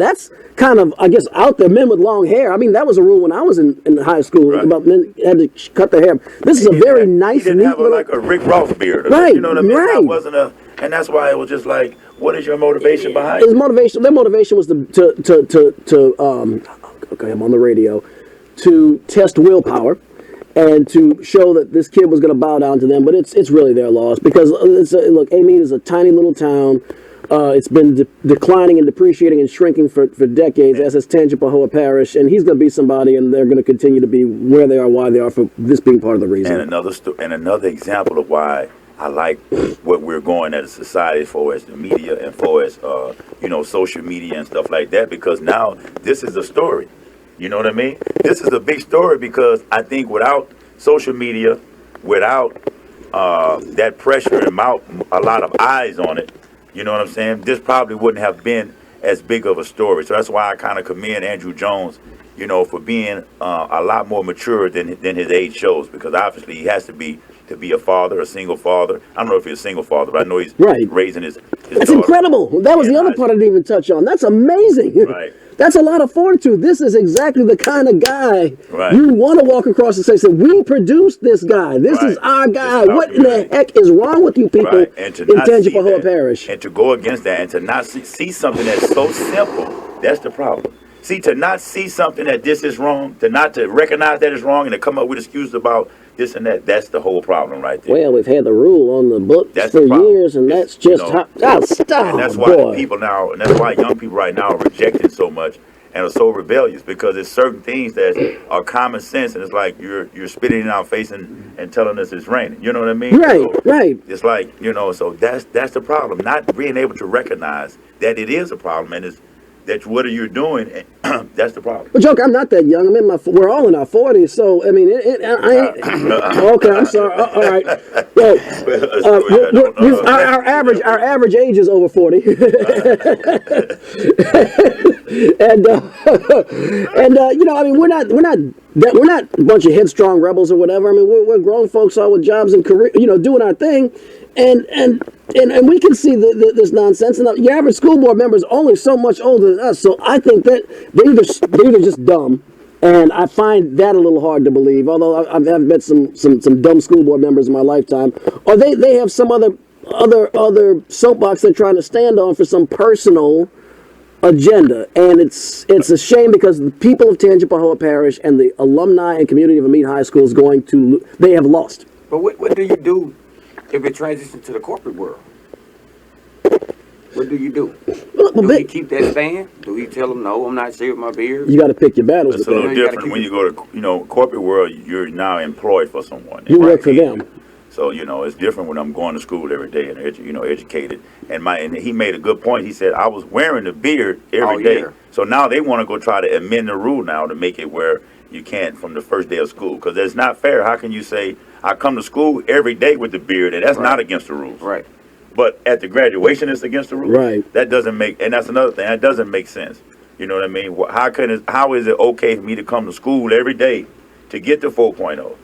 kind of, I guess, out there. Men with long hair. I mean, that was a rule when I was in high school about men had to cut their hair. This is a very nice, he didn't neat have little, like a Rick Ross beard. Right, You know what I mean? right. That wasn't a, and that's why it was just like, what is your motivation behind His it? motivation. Their motivation was okay, I'm on the radio, to test willpower and to show that this kid was going to bow down to them. But it's really their loss because look, Amite is a tiny little town. It's been declining and depreciating and shrinking for decades, as has Tangipahoa Parish, and he's going to be somebody, and they're going to continue to be where they are, why they are, for this being part of the reason. And another example of why I like what we're going as a society for as the media and for as social media and stuff like that, because now this is a story. You know what I mean? This is a big story because I think without social media, without that pressure and a lot of eyes on it, you know what I'm saying? This probably wouldn't have been as big of a story. So that's why I kind of commend Andrew Jones, for being a lot more mature than his age shows, because obviously he has to be a father, a single father. I don't know if he's a single father, but I know he's raising his That's daughter. incredible. That was the other part I didn't even touch on. That's amazing. Right. That's a lot of fortitude. This is exactly the kind of guy you want to walk across and say, we produced this guy. This is our guy. What in the heck is wrong with you people in Tangipahoa Parish? And to go against that and to not see something that's so simple, that's the problem. See, to not see something that this is wrong, to recognize that it's wrong and to come up with excuses about this and that, that's the whole problem right there. Well, we've had the rule on the books for years, and that's just stop. And that's why the people now, and that's why young people right now are rejecting so much and are so rebellious, because there's certain things that are common sense, and it's like you're spitting in our face and telling us it's raining. You know what I mean? Right. It's like, so that's the problem. Not being able to recognize that it is a problem, and that's what you're doing, and that's the problem. But Joke, I'm not that young. I'm in we're all in our 40s, so I mean, okay, I'm sorry. All right. Well, our average age is over 40, I mean, we're not a bunch of headstrong rebels or whatever. I mean, we're grown folks all with jobs and career, doing our thing, and we can see this nonsense. And your average school board member is only so much older than us, so I think that they're either just dumb, and I find that a little hard to believe. Although I've met some dumb school board members in my lifetime, or they have some other soapbox they're trying to stand on for some personal agenda, and it's a shame because the people of Tangipahoa Parish and the alumni and community of Amite High School they have lost. But what do you do if it transitions to the corporate world? What do you do? Do he keep that stand? Do he tell them, no, I'm not shaving my beard? You got to pick your battles. It's a little different when you go to, corporate world. You're now employed for someone. You work for them. So, it's different when I'm going to school every day and, educated. And he made a good point. He said, I was wearing the beard every day. Yeah. So now they want to go try to amend the rule now to make it where you can't from the first day of school. Because it's not fair. How can you say, I come to school every day with the beard, and that's not against the rules. Right. But at the graduation, it's against the rules. Right. That doesn't make, and that's another thing, that doesn't make sense. You know what I mean? How is it okay for me to come to school every day to get to 4.0?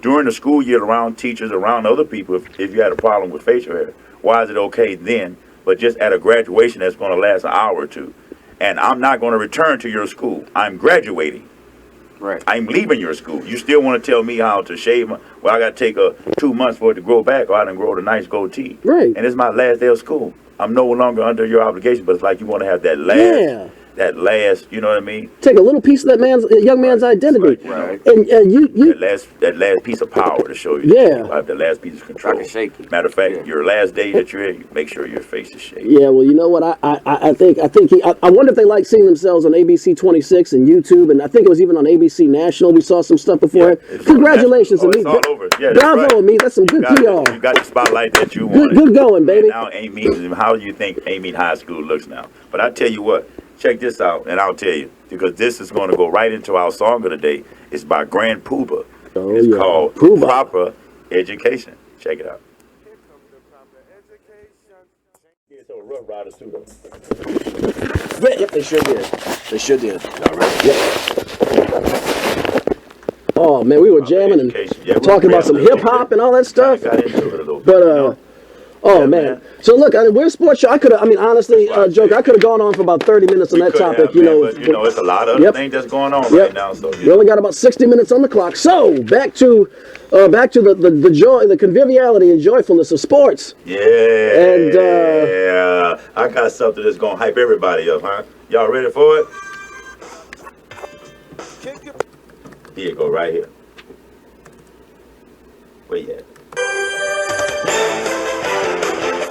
During the school year, around teachers, around other people, if you had a problem with facial hair, why is it okay then, but just at a graduation that's going to last an hour or two? And I'm not going to return to your school. I'm graduating. Right. I'm leaving your school. You still want to tell me how to shave? I got to take 2 months for it to grow back, or I done grow a nice goatee. Right. And it's my last day of school. I'm no longer under your obligation, but it's like you want to have that last, you know what I mean? Take a little piece of that young man's identity. Right. And you that last piece of power to show you. Yeah. Have the last piece of control. I can shake it. Matter of fact, your last day that you're in, make sure your face is shaking. Yeah, well, you know what? I think I wonder if they like seeing themselves on ABC 26 and YouTube, and I think it was even on ABC National. We saw some stuff before. Congratulations, Amite. It's all over. Yeah, bravo, Amite. That's some good PR. You got the spotlight that you wanted. Good going, baby. And now Amite, how do you think Amite High School looks now? But I tell you what, check this out, and I'll tell you, because this is going to go right into our song of the day. It's by Grand Poobah. Oh, it's called Poobah. Proper Education. Check it out. Rough Riders too, though. Yep, they sure did. They sure did. All right. Yep. Oh man, we were jamming and talking about some hip hop and all that stuff. Got into it a little bit, But oh man. So look, we're a sports show. Honestly, Joker, I could have gone on for about 30 minutes on that topic. But, it's a lot of other things that's going on right now. So we only got about 60 minutes on the clock. So back to the joy, the conviviality and joyfulness of sports. Yeah. And I got something that's gonna hype everybody up, huh? Y'all ready for it? Here you go, right here. Where you at?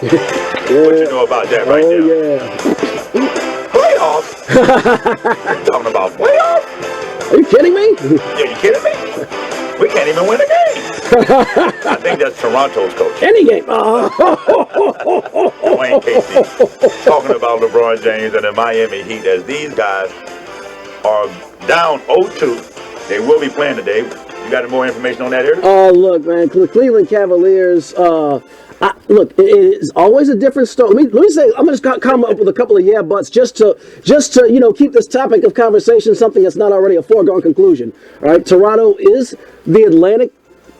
What you know about that right there? Playoffs? You talking about playoffs? Are you kidding me? Yeah, you kidding me? We can't even win a game. I think that's Toronto's coach. Any game. Dwayne Casey talking about LeBron James and the Miami Heat as these guys are down 0-2. They will be playing today. You got any more information on that, Eric? Look, man, the Cleveland Cavaliers. Look, it is always a different story. Let me say, I'm going to come up with a couple of yeah buts just to keep this topic of conversation something that's not already a foregone conclusion. All right, Toronto is the Atlantic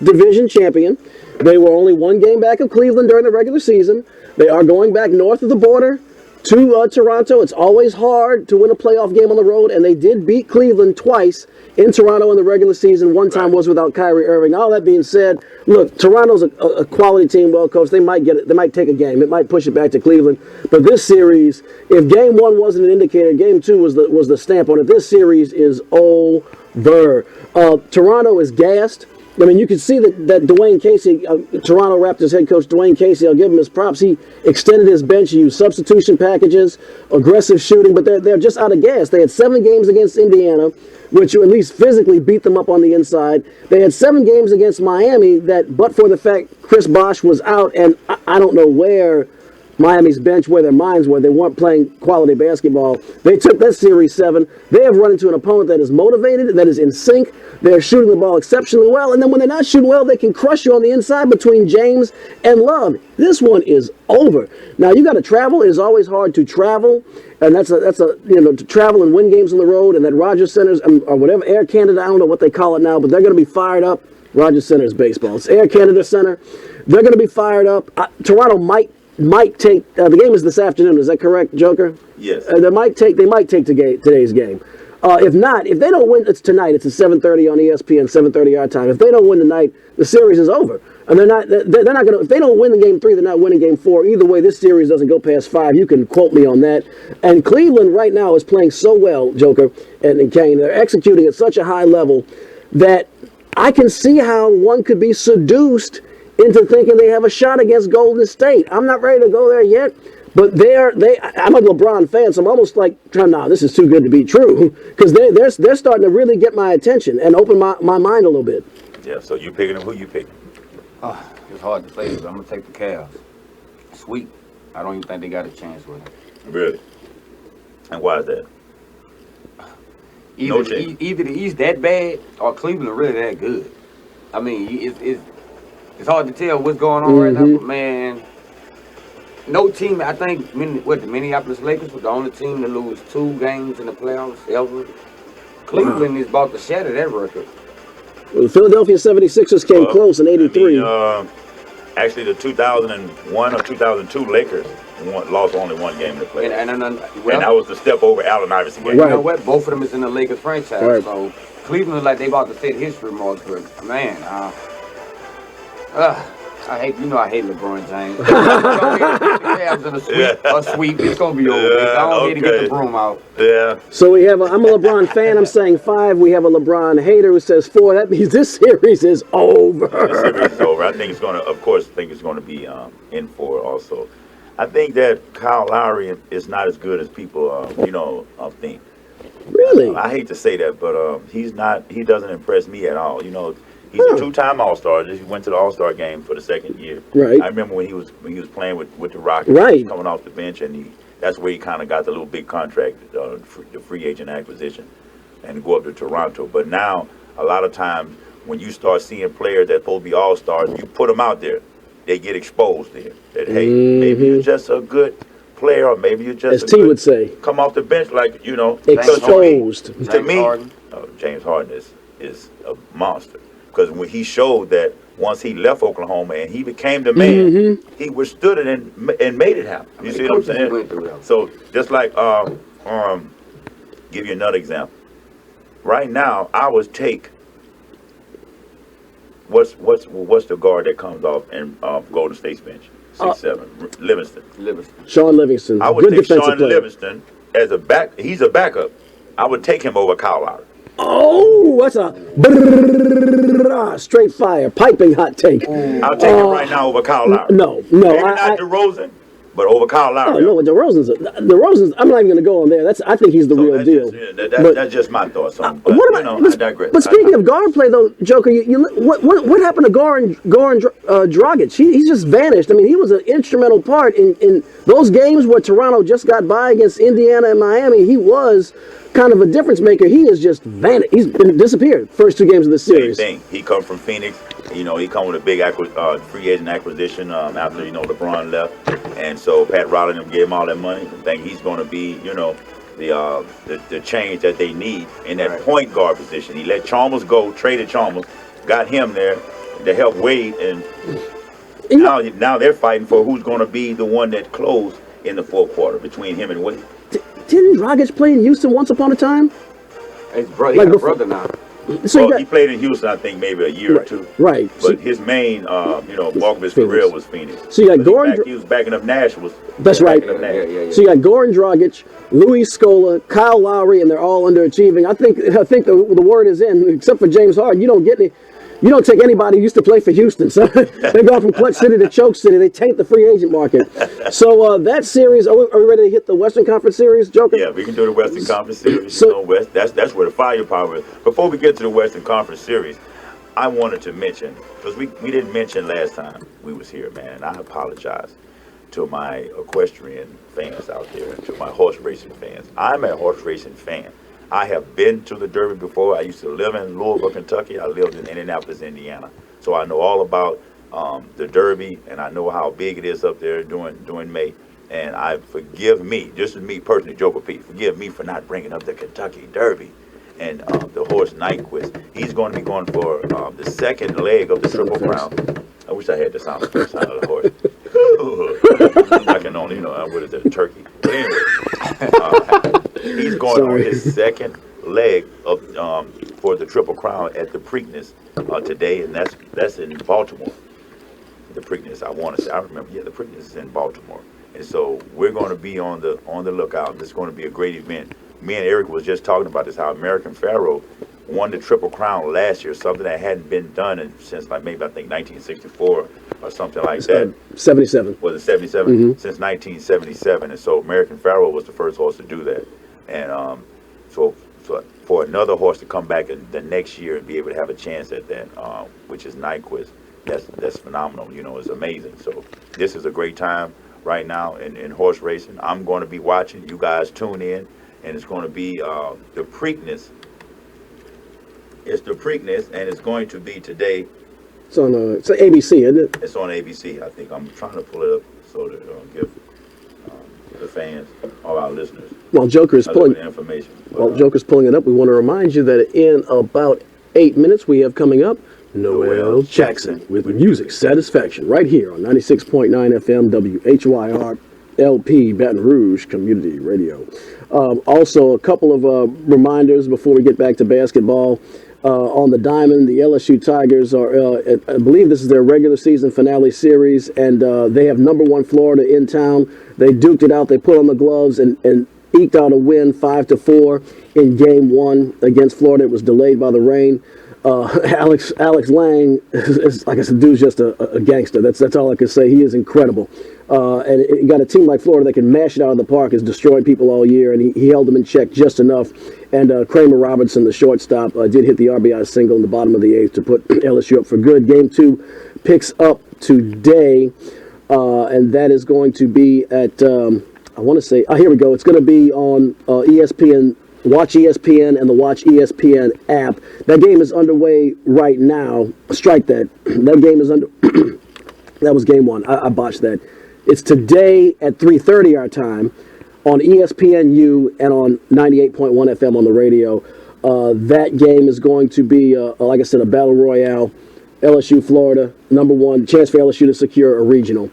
Division champion. They were only one game back of Cleveland during the regular season. They are going back north of the border to Toronto. It's always hard to win a playoff game on the road, and they did beat Cleveland twice in Toronto in the regular season. One time was without Kyrie Irving. All that being said, look, Toronto's a quality team, well coached. They might get it. They might take a game. It might push it back to Cleveland. But this series, if game one wasn't an indicator, game two was the stamp on it. This series is over. Toronto is gassed. I mean, you can see that Dwayne Casey, Toronto Raptors head coach Dwayne Casey, I'll give him his props. He extended his bench, he used substitution packages, aggressive shooting, but they're just out of gas. They had 7 games against Indiana, which at least physically beat them up on the inside. They had 7 games against Miami but for the fact Chris Bosh was out, and I don't know where Miami's bench, where their minds were. They weren't playing quality basketball. They took that series 7. They have run into an opponent that is motivated, that is in sync. They're shooting the ball exceptionally well, and then when they're not shooting well, they can crush you on the inside between James and Love. This one is over. Now you got to travel. It is always hard to travel, and that's to travel and win games on the road. And that Rogers Center's or whatever, Air Canada, I don't know what they call it now, but they're going to be fired up. Rogers Center's baseball. It's Air Canada Center. They're going to be fired up. Toronto might take the game is this afternoon. Is that correct, Joker? Yes. They might take today's game. If they don't win, it's tonight. It's at 7:30 on ESPN, 7:30 our time. If they don't win tonight, the series is over. And they're not going to. If they don't win the game 3, they're not winning game 4. Either way, this series doesn't go past 5. You can quote me on that. And Cleveland right now is playing so well, Joker and Kane. They're executing at such a high level that I can see how one could be seduced into thinking they have a shot against Golden State. I'm not ready to go there yet, but I'm a LeBron fan, so I'm almost like, this is too good to be true, because they're starting to really get my attention and open my mind a little bit. Yeah, so you picking them? Who you picking? It's hard to say, but I'm going to take the Cavs. Sweet. I don't even think they got a chance with it. Really? And why is that? Either the East that bad or Cleveland really that good. I mean, it's hard to tell what's going on right now, but man, no team, I think, the Minneapolis Lakers was the only team to lose 2 games in the playoffs ever. Cleveland is about to shatter that record. Well, the Philadelphia 76ers came close in '83. Actually, the 2001 or 2002 Lakers lost only 1 game in the playoffs. And that was the step over Allen Iverson game. You know what? Both of them is in the Lakers franchise, so Cleveland like they about to set history marks, but man, I hate LeBron James. The Cavs in a sweep. It's gonna be over. I don't need to get the broom out. Yeah. So I'm a LeBron fan. I'm saying 5. We have a LeBron hater who says 4. That means this series is over. This series is over. I think it's gonna be in 4 also. I think that Kyle Lowry is not as good as people think. Really? I hate to say that, but he's not. He doesn't impress me at all. He's a 2-time All-Star. He went to the All-Star game for the 2nd year. Right. I remember when he was playing with the Rockets, coming off the bench, and that's where he kind of got the little big contract, the free agent acquisition, and go up to Toronto. But now, a lot of times when you start seeing players that supposed to be all-stars, you put them out there, they get exposed there. That, hey, maybe you're just a good player, or maybe you're just as T would say, come off the bench like, you know. exposed. To me, James Harden is a monster. Because when he showed that once he left Oklahoma and he became the man, he withstood it and made it happen. You see what I'm saying? So just like, give you another example. Right now, I would take what's the guard that comes off and Golden State's bench? 6'7", Livingston. Sean Livingston. I would good take defensive Sean player. Livingston as a back. He's a backup. I would take him over Kyle Lowry. Oh, that's a straight fire, piping hot take. I'll take him right now over Kyle Lowry. No, Maybe not DeRozan, but over Kyle Lowry. Oh, no, DeRozan's. I'm not even going to go on there. I think he's the real deal. That's just my thoughts on it. But, I digress. But speaking of guard play, though, Joker, what happened to Goran Dragic? He's just vanished. I mean, he was an instrumental part in those games where Toronto just got by against Indiana and Miami. He was kind of a difference maker. He has just vanished. He's been disappeared first two games of the series. Same thing. He come from Phoenix. You know, he come with a big free agent acquisition after, you know, LeBron left. And so Pat Riley and them gave him all that money. I think he's going to be, you know, the change that they need in that point guard position. He let Chalmers go, traded Chalmers, got him there to help Wade. And now they're fighting for who's going to be the one that closed in the fourth quarter between him and Wade. Didn't Dragic play in Houston once upon a time? His brother now. So he played in Houston, I think, maybe a year or two. Right. But his main, bulk of his career was Phoenix. So you got Goran. He was backing up Nash. That's right. Yeah. So you got Goran Dragic, Luis Scola, Kyle Lowry, and they're all underachieving. I think the word is in, except for James Harden. You don't take anybody who used to play for Houston. So they go from Clutch City to Choke City. They taint the free agent market. So that series, are we ready to hit the Western Conference Series, Joker? Yeah, we can do the Western Conference Series. So that's where the firepower is. Before we get to the Western Conference Series, I wanted to mention, because we didn't mention last time we was here, man, and I apologize to my equestrian fans out there, to my horse racing fans. I'm a horse racing fan. I have been to the Derby before. I used to live in Louisville, Kentucky. I lived in Indianapolis, Indiana. So I know all about the Derby, and I know how big it is up there during May. And forgive me, just as me personally, Joker Pete, forgive me for not bringing up the Kentucky Derby and the horse Nyquist. He's going to be going for the second leg of the Triple Crown. I wish I had the sound of the horse. I can only, what is it, turkey? But anyway, he's going on his second leg of for the Triple Crown at the Preakness today, and that's in Baltimore. The Preakness, I want to say, I remember, the Preakness is in Baltimore, and so we're going to be on the lookout. This is going to be a great event. Me and Eric was just talking about this, how American Pharoah won the Triple Crown last year, something that hadn't been done since I think 1964 or something like that. 77. Was it 77? Mm-hmm. Since 1977, and so American Pharoah was the first horse to do that. And so for another horse to come back the next year and be able to have a chance at that, which is Nyquist, that's phenomenal. It's amazing. So this is a great time right now in horse racing. I'm going to be watching. You guys tune in, and it's going to be the Preakness. It's the Preakness, and it's going to be today. It's on ABC, isn't it? It's on ABC. I think I'm trying to pull it up so to give the fans, all our listeners, while Joker's pulling information. Joker's pulling it up, we want to remind you that in about 8 minutes we have coming up Noel Jackson with Music Satisfaction right here on 96.9 FM WHYR-LP Baton Rouge Community Radio. Also, a couple of reminders before we get back to basketball. On the diamond, the LSU Tigers are, I believe this is their regular season finale series, and they have #1 Florida in town. They duked it out. They put on the gloves and eked out a win 5-4 in Game 1 against Florida. It was delayed by the rain. Alex Lang is, like I said, dude's just a gangster. That's all I can say. He is incredible. And you got a team like Florida that can mash it out of the park, has destroyed people all year, and he held them in check just enough. And Kramer Robertson, the shortstop, did hit the RBI single in the bottom of the 8th to put LSU up for good. Game 2 picks up today, and that is going to be at, I want to say, here we go. It's going to be on ESPN Watch ESPN and the Watch ESPN app. That game is underway right now. Strike that. That game is under. That was game one. I botched that. It's today at 3:30 our time on ESPNU and on 98.1 FM on the radio. That game is going to be, like I said, a battle royale. LSU, Florida, #1 chance for LSU to secure a regional.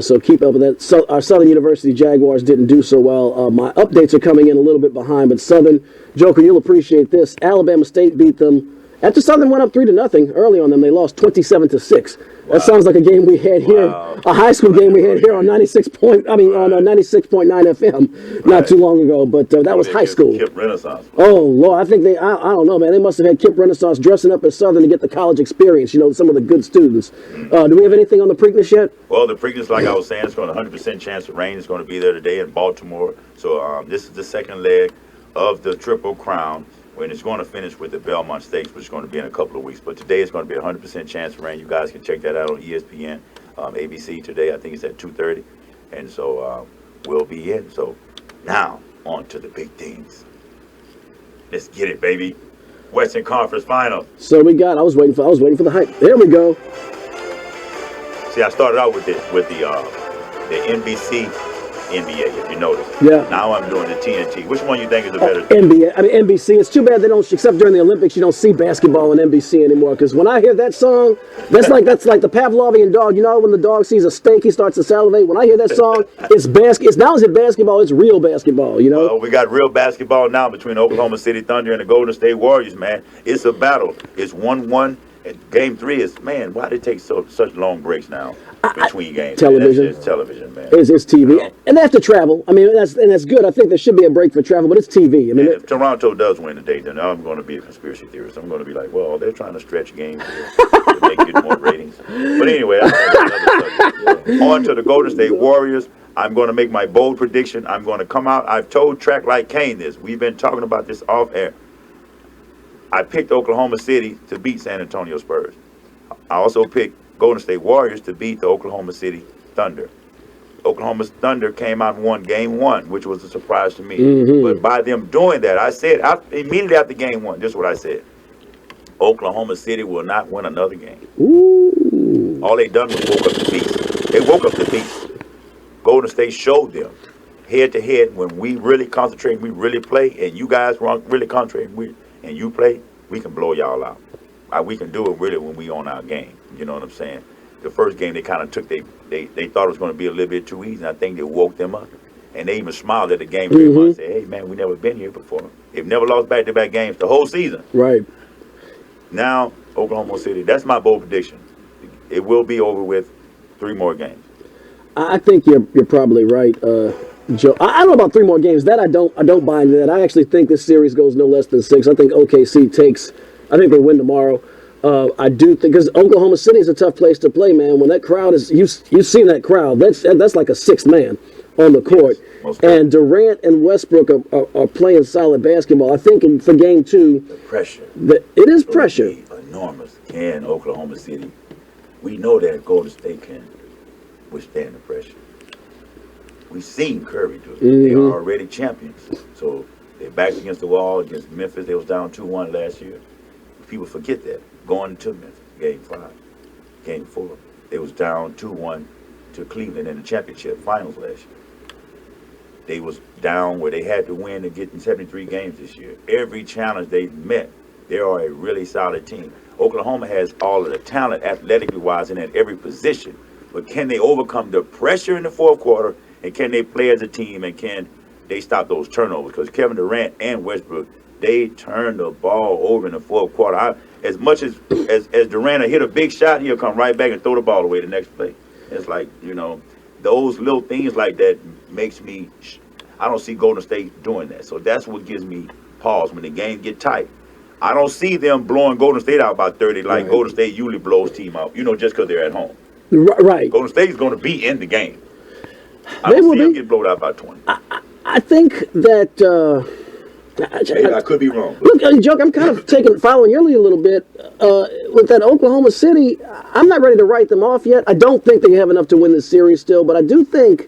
So keep up with that. So our Southern University Jaguars didn't do so well. My updates are coming in a little bit behind, but Southern, Joker, you'll appreciate this. Alabama State beat them. After Southern went up 3-0 early on them, they lost 27-6. Wow. That sounds like a game we had here, a high school game we had here on 96.9 FM not too long ago. But that was high school. Kip Renaissance. Oh Lord, I think I don't know, man. They must have had Kip Renaissance dressing up as Southern to get the college experience. You know, some of the good students. Do we have anything on the Preakness yet? Well, the Preakness, like I was saying, it's going to 100% chance of rain. It's going to be there today in Baltimore. So this is the second leg of the Triple Crown. When it's going to finish with the Belmont Stakes, which is going to be in a couple of weeks. But today it's going to be 100% chance for rain. You guys can check that out on ESPN, ABC today. I think it's at 2:30. And so we'll be in. So now on to the big things. Let's get it, baby. Western Conference Final. So we got. I was waiting for the hype. There we go. See, I started out with the NBC. NBA, if you notice. Yeah. Now I'm doing the TNT. Which one you think is the better? NBA. I mean NBC. It's too bad they don't, except during the Olympics, you don't see basketball on NBC anymore. Because when I hear that song, that's like the Pavlovian dog. You know, when the dog sees a steak, he starts to salivate. When I hear that song, it's not only basketball, it's real basketball. You know. Well, we got real basketball now between Oklahoma City Thunder and the Golden State Warriors. Man, it's a battle. It's 1-1. And Game 3 is, man, why do they take such long breaks now between games? Television. It's television, man. It's TV. You know? And they have to travel. I mean, that's good. I think there should be a break for travel, but it's TV. I mean, if Toronto does win today, then I'm going to be a conspiracy theorist. I'm going to be like, well, they're trying to stretch games here to make it more ratings. But anyway, that's another subject. On to the Golden State Warriors. I'm going to make my bold prediction. I'm going to come out. I've told Track Like Kane this. We've been talking about this off air. I picked Oklahoma City to beat San Antonio Spurs. I also picked Golden State Warriors to beat the Oklahoma City Thunder. Oklahoma Thunder came out and won Game 1, which was a surprise to me. Mm-hmm. But by them doing that, I said, immediately after Game 1, this is what I said. Oklahoma City will not win another game. Ooh. All they done was woke up the beast. They woke up the beast. Golden State showed them head-to-head when we really concentrate, we really play, and you guys really concentrate, and you play, we can blow y'all out. We can do it really when we on our game. You know what I'm saying? The first game they kind of took, they thought it was going to be a little bit too easy, and I think they woke them up. And they even smiled at the game very much and said, hey, man, we never been here before. They've never lost back-to-back games the whole season. Right. Now, Oklahoma City, that's my bold prediction. It will be over with 3 more games. I think you're probably right, Joe. I don't know about 3 more games. That I don't buy into that. I actually think this series goes no less than 6. I think OKC I think they win tomorrow. I do think, because Oklahoma City is a tough place to play, man. When that crowd is, you've seen that crowd. That's like a 6th man on the court. Yes, and Durant and Westbrook are playing solid basketball. I think for Game 2, the pressure. It is pressure. Enormous. Can Oklahoma City? We know that Golden State can withstand the pressure. We've seen Curry do it. They are already champions. So they're back against the wall against Memphis. They was down 2-1 last year. People forget that. Going to Memphis, Game 5, Game 4. They was down 2-1 to Cleveland in the championship finals last year. They was down where they had to win to get in 73 games this year. Every challenge they met, they are a really solid team. Oklahoma has all of the talent athletically wise and at every position. But can they overcome the pressure in the fourth quarter, and can they play as a team, and can they stop those turnovers? Because Kevin Durant and Westbrook, they turned the ball over in the fourth quarter. As much as Durant hit a big shot, he'll come right back and throw the ball away the next play. It's like, those little things like that makes me, I don't see Golden State doing that. So that's what gives me pause when the game get tight. I don't see them blowing Golden State out by 30 like Golden State usually blows team out, just because they're at home. Right. Golden State is going to be in the game. I don't see them get blown out by 20. I think that... Maybe I could be wrong. Look, Joke, I'm kind of following your lead a little bit. With that Oklahoma City, I'm not ready to write them off yet. I don't think they have enough to win this series still, but I do think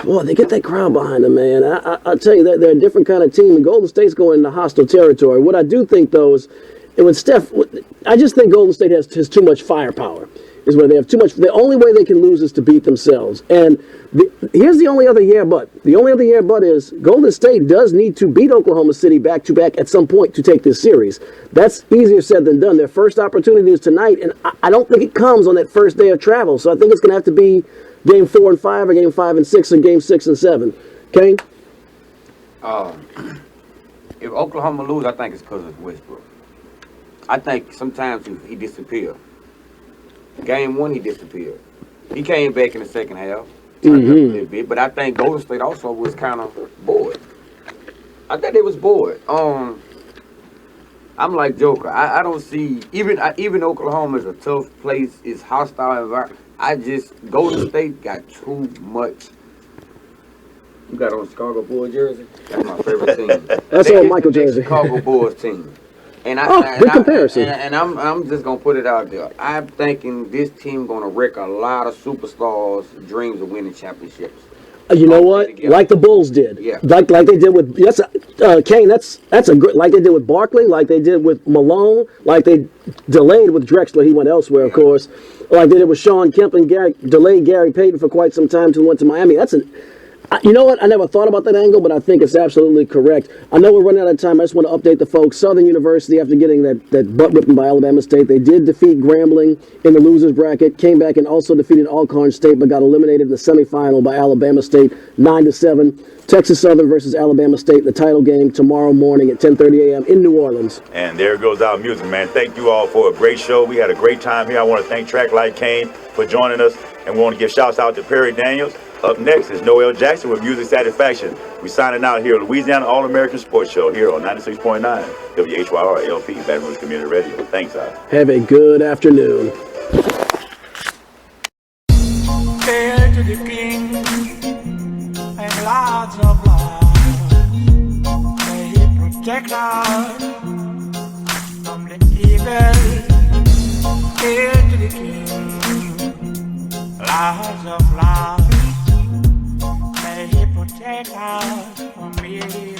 Boy, they get that crowd behind them, man. I'll tell you, they're a different kind of team. And Golden State's going into hostile territory. What I do think, though, is when Steph, I just think Golden State has too much firepower. Is where they have too much. The only way they can lose is to beat themselves. And here's the only other yeah but. The only other yeah but is Golden State does need to beat Oklahoma City back-to-back at some point to take this series. That's easier said than done. Their first opportunity is tonight, and I don't think it comes on that first day of travel. So I think it's going to have to be Game 4 and 5 or Game 5 and 6 or Game 6 and 7. Kane? If Oklahoma lose, I think it's because of Westbrook. I think sometimes he disappears. Game 1, he disappeared. He came back in the second half, turned up a little bit, but I think Golden State also was kind of bored. I think they was bored. I'm like Joker. I don't see even Oklahoma is a tough place. It's hostile environment. Golden State got too much. You got on Chicago Bulls jersey? That's my favorite team. That's all Michael jersey. Chicago Bulls team. And good comparison. And I'm just gonna put it out there. I'm thinking this team gonna wreck a lot of superstars' dreams of winning championships. You know what? Like the Bulls did. Yeah. Like they did with Kane. That's a good. Like they did with Barkley. Like they did with Malone. Like they delayed with Drexler. He went elsewhere, of course. Like they did with Sean Kemp and delayed Gary Payton for quite some time till he went to Miami. You know what? I never thought about that angle, but I think it's absolutely correct. I know we're running out of time. I just want to update the folks. Southern University, after getting that butt whipping by Alabama State, they did defeat Grambling in the losers bracket, came back and also defeated Alcorn State, but got eliminated in the semifinal by Alabama State 9-7. Texas Southern versus Alabama State, the title game tomorrow morning at 10:30 a.m. in New Orleans. And there goes our music, man. Thank you all for a great show. We had a great time here. I want to thank Track Light Kane for joining us, and we want to give shouts out to Perry Daniels. Up next is Noel Jackson with Music Satisfaction. We signing out here at Louisiana All-American Sports Show here on 96.9 WHYR-LP, Baton Rouge Community Radio. Thanks, Al. Have a good afternoon. Hail to the King and Lords of Love. May He protect us from the evil. Hail to the King, Lords of Love. Protect us from evil.